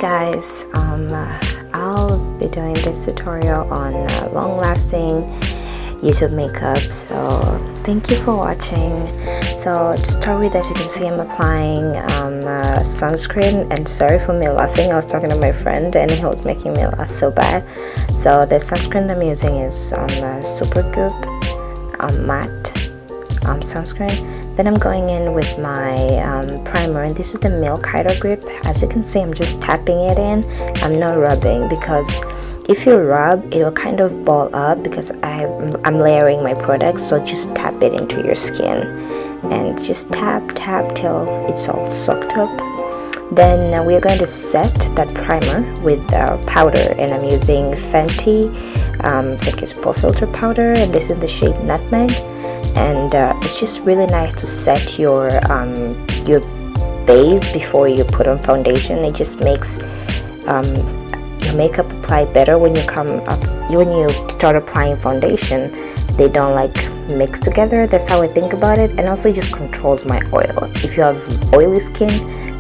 guys, I'll be doing this tutorial on long-lasting YouTube makeup, so thank you for watching. So to start with, as you can see, I'm applying sunscreen, and sorry for me laughing, I was talking to my friend and he was making me laugh so bad. So the sunscreen I'm using is Supergoop matte sunscreen. Then I'm going in with my primer, and this is the Milk Hydrogrip. As you can see, I'm just tapping it in. I'm not rubbing, because if you rub, it will kind of ball up, because I'm layering my product. So just tap it into your skin and just tap till it's all soaked up. Then we're going to set that primer with powder, and I'm using Fenty, I think it's Profilt'r powder, and this is the shade Nutmeg. And it's just really nice to set your base before you put on foundation. It just makes your makeup apply better when you start applying foundation. They don't like mix together. That's how I think about it. And also it just controls my oil. If you have oily skin,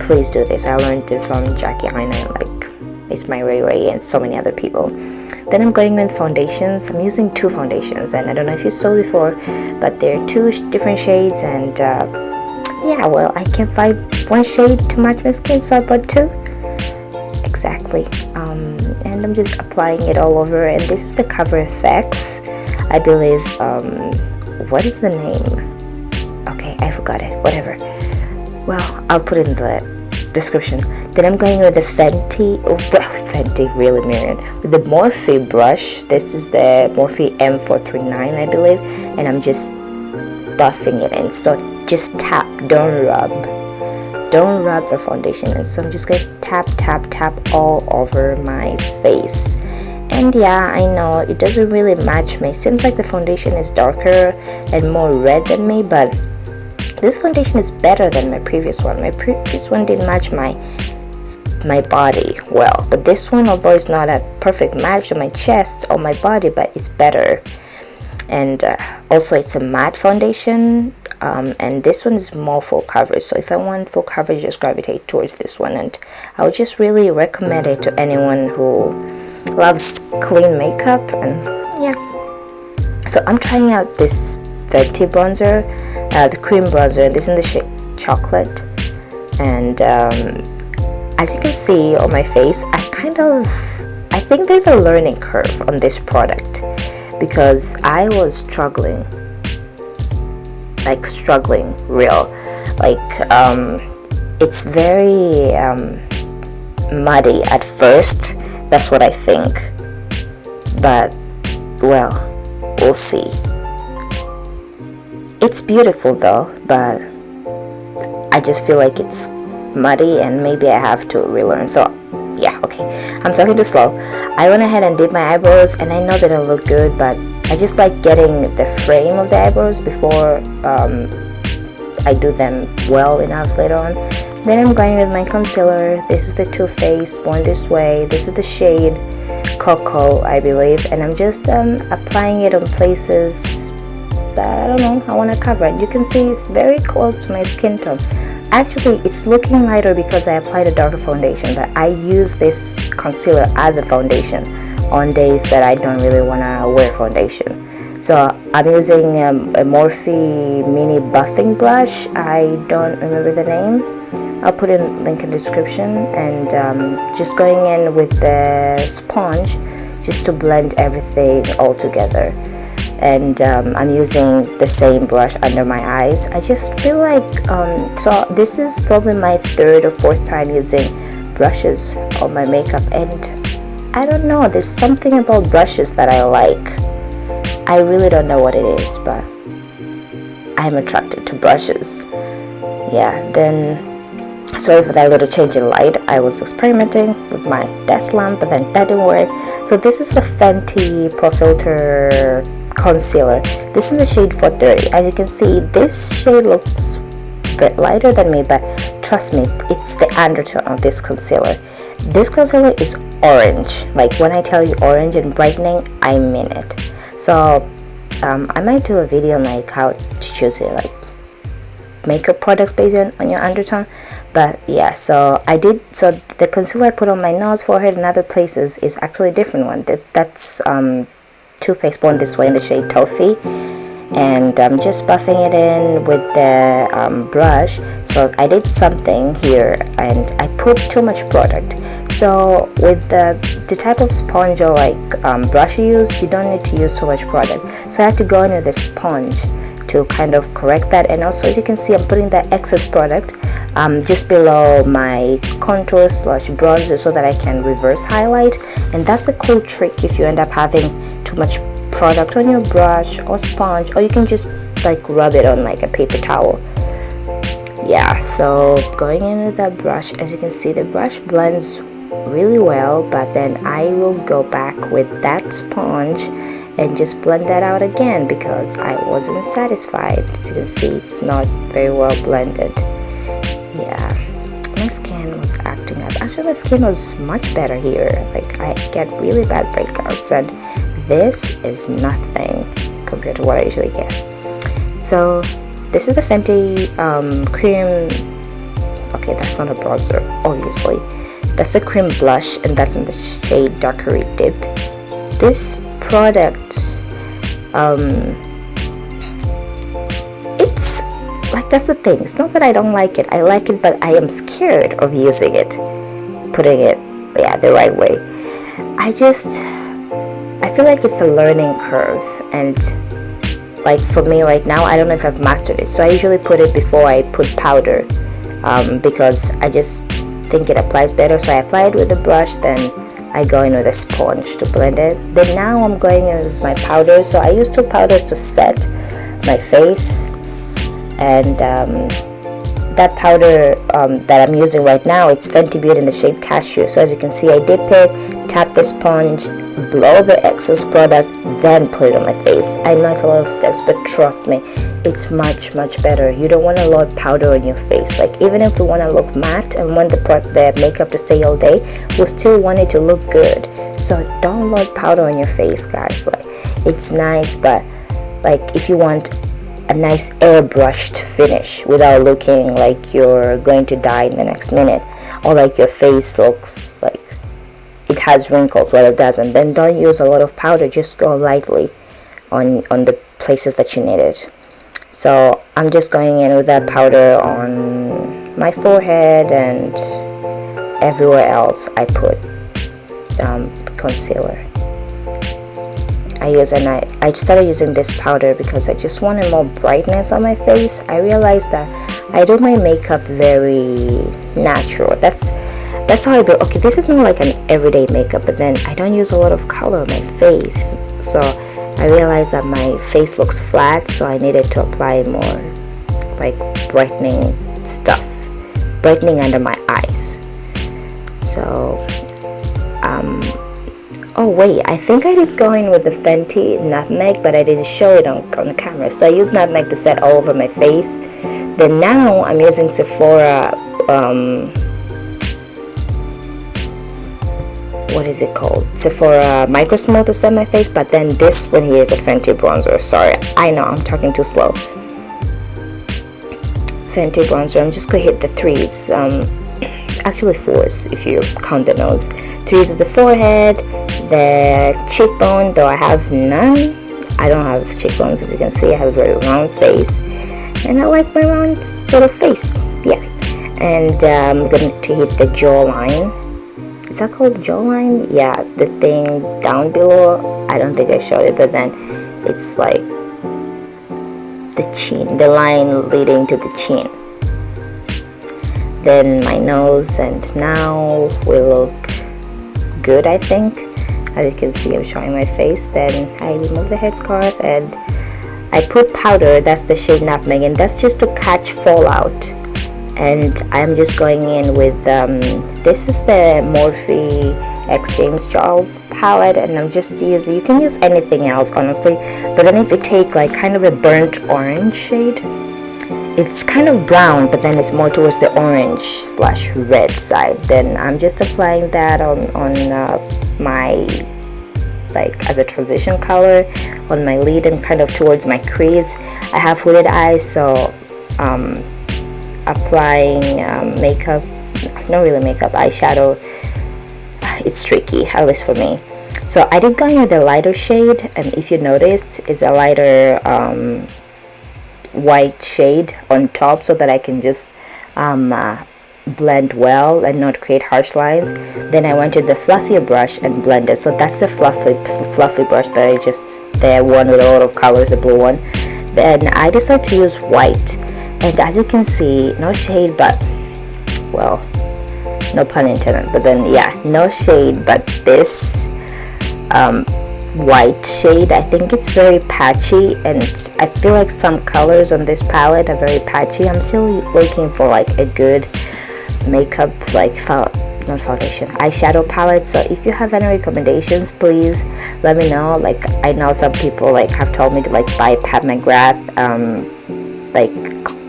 please do this. I learned it from Jackie Aina, like it's my Ray and so many other people. Then I'm going with foundations. I'm using two foundations, and I don't know if you saw before, but they're two different shades, and yeah, well, I can't find one shade to match my skin, so I bought two. Exactly. And I'm just applying it all over, and this is the Cover FX, I believe. What is the name? Okay, I forgot it. Whatever. Well, I'll put it in the description. Then I'm going with the Fenty, Fenty really mirrored, with the Morphe brush. This is the Morphe M439, I believe, and I'm just buffing it in. So just tap, don't rub the foundation in. So I'm just going to tap all over my face. And yeah, I know it doesn't really match me. It seems like the foundation is darker and more red than me, but this foundation is better than my previous one. My previous one didn't match my body well, but this one, although it's not a perfect match to my chest or my body, but it's better. And also it's a matte foundation, and this one is more full coverage. So if I want full coverage, just gravitate towards this one, and I would just really recommend it to anyone who loves clean makeup. And yeah, so I'm trying out this Fenty bronzer, the cream bronzer, and this is in the shade Chocolate. And as you can see on my face, I think there's a learning curve on this product, because I was struggling real, it's very muddy at first. That's what I think, but well, we'll see. It's beautiful though, but I just feel like it's muddy, and maybe I have to relearn. So yeah, okay, I'm talking too slow. I went ahead and did my eyebrows, and I know they don't look good, but I just like getting the frame of the eyebrows before I do them well enough later on. Then I'm going with my concealer. This is the Too Faced Born This Way. This is the shade Cocoa, I believe, and I'm just applying it on places that I don't know, I want to cover it. You can see it's very close to my skin tone. Actually, it's looking lighter because I applied a darker foundation, but I use this concealer as a foundation on days that I don't really want to wear foundation. So I'm using a Morphe mini buffing brush. I don't remember the name. I'll put in a link in the description. And just going in with the sponge just to blend everything all together. And I'm using the same brush under my eyes. I just feel like so this is probably my third or fourth time using brushes on my makeup, and I don't know, there's something about brushes that I like. I really don't know what it is, but I'm attracted to brushes. Yeah, then sorry for that little change in light. I was experimenting with my desk lamp, but then that didn't work. So this is the Fenty Profilt'r concealer. This is the shade 430. As you can see, this shade looks a bit lighter than me, but trust me, it's the undertone of this concealer. This concealer is orange. Like when I tell you orange and brightening, I mean it. So I might do a video on like how to choose it, like makeup products based on your undertone. But yeah, so the concealer I put on my nose, forehead, and other places is actually a different one. That's Too Faced Born This Way in the shade Toffee, and I'm just buffing it in with the brush. So I did something here and I put too much product. So with the type of sponge or like brush you use, you don't need to use too much product. So I had to go in with a sponge to kind of correct that. And also, as you can see, I'm putting the excess product just below my contour / bronzer so that I can reverse highlight. And that's a cool trick if you end up having too much product on your brush or sponge, or you can just like rub it on like a paper towel. Yeah, so going in with that brush, as you can see, the brush blends really well, but then I will go back with that sponge and just blend that out again because I wasn't satisfied. As you can see, it's not very well blended. Yeah, my skin was acting up. Actually, my skin was much better here. Like, I get really bad breakouts, and this is nothing compared to what I usually get. So this is the Fenty cream. Okay, that's not a bronzer, obviously. That's a cream blush, and that's in the shade Daiquiri Dip. This product, it's like, that's the thing. It's not that I don't like it. I like it, but I am scared of using it, putting it, yeah, the right way. I feel like it's a learning curve, and like for me right now, I don't know if I've mastered it. So I usually put it before I put powder, because I just think it applies better. So I apply it with a brush, then I go in with a sponge to blend it. Then now I'm going in with my powder. So I use 2 powders to set my face, and that powder that I'm using right now, it's Fenty Beauty in the shade Cashew. So as you can see, I dip it, tap the sponge, blow the excess product, then put it on my face. I know it's a lot of steps, but trust me, it's much better. You don't want a lot of powder on your face. Like, even if you want to look matte and want the makeup to stay all day, we still want it to look good. So don't load powder on your face, guys. Like, it's nice, but like, if you want a nice airbrushed finish without looking like you're going to die in the next minute, or like your face looks like it has wrinkles, well, it doesn't, then don't use a lot of powder. Just go lightly on the places that you need it. So I'm just going in with that powder on my forehead, and everywhere else I put concealer. I started using this powder because I just wanted more brightness on my face. I realized that I do my makeup very natural. That's how I do. Okay, this is not like an everyday makeup, but then I don't use a lot of color on my face. So I realized that my face looks flat, so I needed to apply more like brightening stuff, brightening under my eyes. So oh wait, I think I did go in with the Fenty Nutmeg, but I didn't show it on the camera. So I used Nutmeg to set all over my face. Then now I'm using Sephora, what is it called? Sephora Microsmooth to set my face. But then this one here is a Fenty bronzer. Sorry, I know I'm talking too slow. Fenty bronzer. I'm just gonna hit the 3s. Actually 4s if you count the nose. 3s is the forehead, the cheekbone, though I have none. I don't have cheekbones, as you can see. I have a very round face, and I like my round little face. Yeah. And I'm going to hit the jawline. Is that called jawline? Yeah, the thing down below. I don't think I showed it, but then it's like the chin, the line leading to the chin. Then my nose, and now will look good, I think. As you can see, I'm showing my face. Then I remove the headscarf and I put powder. That's the shade Nutmeg, and that's just to catch fallout. And I'm just going in with this is the Morphe X James Charles palette, and I'm just using, you can use anything else honestly, but then if you take like kind of a burnt orange shade, it's kind of brown, but then it's more towards the orange / red side. Then I'm just applying that on my, like, as a transition color on my lid and kind of towards my crease. I have hooded eyes, so applying makeup, not really makeup, eyeshadow, it's tricky, at least for me. So I did go in with a lighter shade, and if you noticed, it's a lighter white shade on top, so that I can just blend well and not create harsh lines. Then I went with the fluffier brush and blended. So that's the fluffy brush that I just, the one with a lot of colors, the blue one. Then I decided to use white, and as you can see, no shade, but, well, no pun intended, but then yeah, no shade, but this white shade, I think it's very patchy, and I feel like some colors on this palette are very patchy. I'm still looking for like a good makeup, like not foundation, eyeshadow palette. So if you have any recommendations, please let me know. Like, I know some people like have told me to like buy Pat McGrath like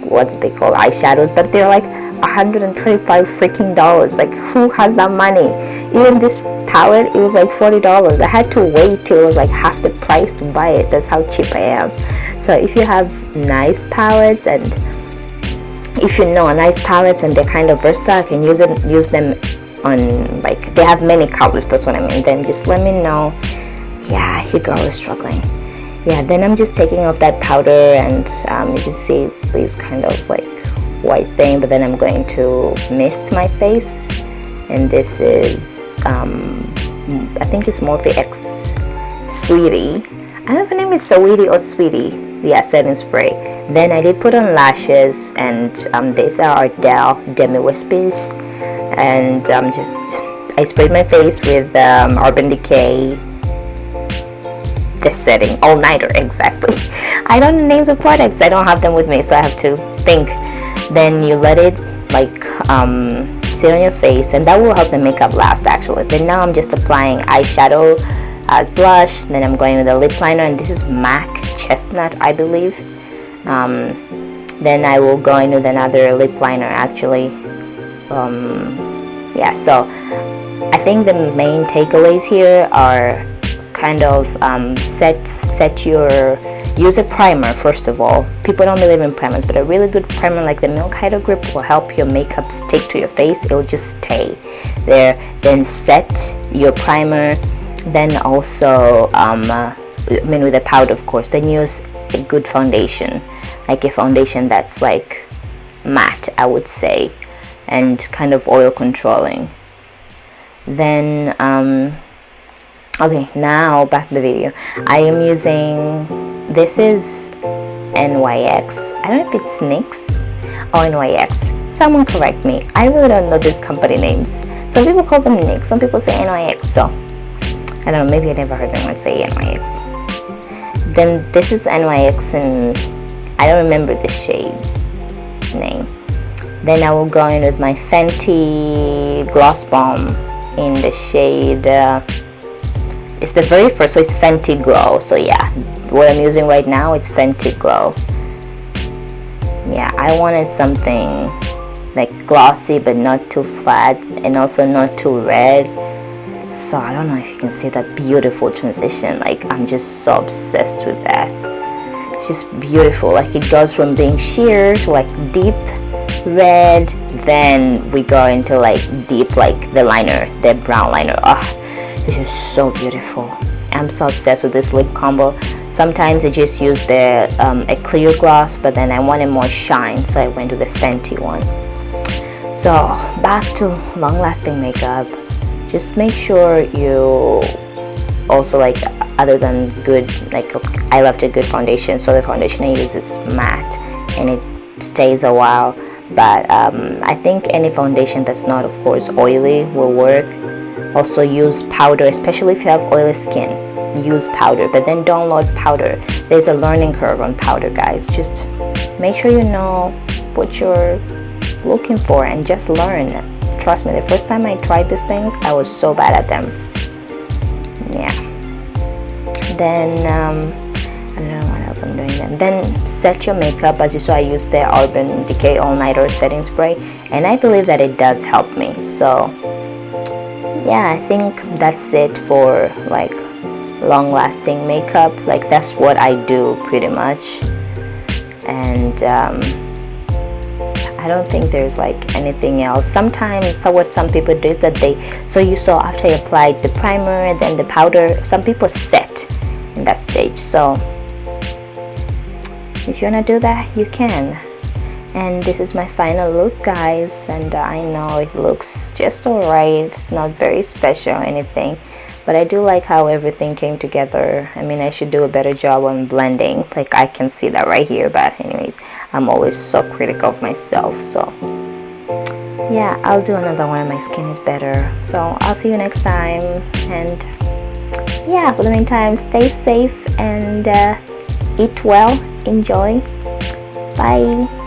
what they call eyeshadows, but they're like $125 freaking dollars. Like, who has that money? Even this palette, it was like $40. I had to wait till it was like half the price to buy it. That's how cheap I am. So if you have nice palettes, and if you know nice palettes and they're kind of versatile, can use them on, like, they have many colors, that's what I mean, then just let me know. Yeah, your girl is struggling. Yeah, then I'm just taking off that powder, and you can see it leaves kind of like white thing, but then I'm going to mist my face, and this is I think it's Morphe X Sweetie. I don't know if her name is Saweet or Sweetie. Yeah, setting spray. Then I did put on lashes, and these are Ardell Demi Wispies, and I sprayed my face with Urban Decay, the setting all-nighter, exactly. I don't know names of products, I don't have them with me, so I have to think. Then you let it like sit on your face, and that will help the makeup last, actually. Then now I'm just applying eyeshadow as blush. Then I'm going with a lip liner, and this is M.A.C Chestnut, I believe. Then I will go in with another lip liner, actually. Yeah, so I think the main takeaways here are kind of use a primer first of all. People don't believe in primers, but a really good primer like the Milk Hydrogrip will help your makeup stick to your face. It will just stay there. Then set your primer. Then also with a powder, of course. Then use a good foundation, like a foundation that's like matte, I would say, and kind of oil controlling. Then okay, now back to the video. I am using, this is NYX. I don't know if it's NYX or NYX. Someone correct me. I really don't know these company names. Some people call them NYX, some people say NYX. So I don't know, maybe I never heard anyone say NYX. Then this is NYX, and I don't remember the shade name. Then I will go in with my Fenty Gloss Bomb in the shade, it's the very first, so it's Fenty Glow. So yeah, what I'm using right now is Fenty Glow. Yeah, I wanted something like glossy but not too flat, and also not too red. So I don't know if you can see that beautiful transition. Like, I'm just so obsessed with that. It's just beautiful. Like, it goes from being sheer to like deep red, then we go into like deep, like the liner, the brown liner. It's just so beautiful. I'm so obsessed with this lip combo. Sometimes I just use the a clear gloss, but then I wanted more shine, so I went to the Fenty one. So back to long-lasting makeup. Just make sure you also, like, other than good, like, I love a good foundation, so the foundation I use is matte and it stays a while. But I think any foundation that's not, of course, oily will work. Also use powder, especially if you have oily skin. Use powder, but then don't load powder. There's a learning curve on powder, guys. Just make sure you know what you're looking for and just learn. Trust me, the first time I tried this thing, I was so bad at them. Yeah. Then I don't know what else I'm doing. Then set your makeup. As you saw, I used the Urban Decay All Nighter setting spray, and I believe that it does help me. So yeah, I think that's it for like long-lasting makeup. Like, that's what I do pretty much. And I don't think there's like anything else. Sometimes, so what some people do is that so you saw after I applied the primer, then the powder, some people set in that stage. So if you want to do that, you can. And this is my final look, guys, and I know it looks just alright. It's not very special or anything, but I do like how everything came together. I mean, I should do a better job on blending, like I can see that right here, but anyways, I'm always so critical of myself. So yeah, I'll do another one and my skin is better. So I'll see you next time, and yeah, for the meantime, stay safe and eat well, enjoy. Bye.